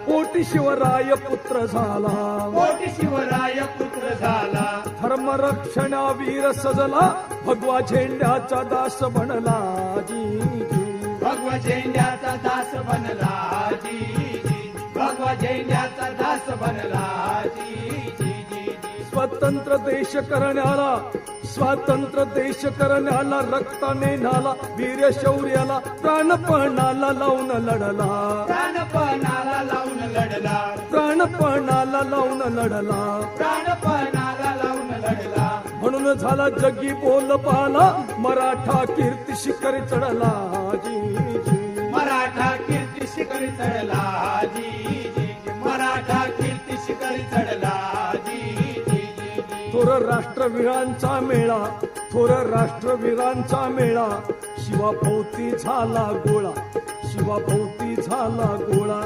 पोटी शिवराय पुत्र झाला, पोटी शिवराय पुत्र झाला. धर्मरक्षणा वीर सजला, भगवा झेंड्याचा दास बनला. जी जी भगवा झेंड्याचा दास बनला. जी जी भगवा झेंड्याचा दास बनला. जी जी जी जी स्वतंत्र देश करण्याला, स्वातंत्र्य देश करण्याला रक्ताने न्हाला, वीर शौर्याला प्राणपणाला लावून लढला. प्राणपणाला लावून लढला. प्राणपणाला लावून लढला. प्राणपणाला लावून लढला. म्हणून झाला जगी बोल पाला, मराठा कीर्ती शिखरी चढला. जी जी मराठा कीर्ती शिखरी चढला. जी जी जी मराठा कीर्ती शिखरी चढला. जी जी जी जी थोर राष्ट्रवीरांचा मेळा, थोर राष्ट्रवीरांचा मेळा, शिवाभोवती झाला गोळा, शिवाभोवती झाला गोळा.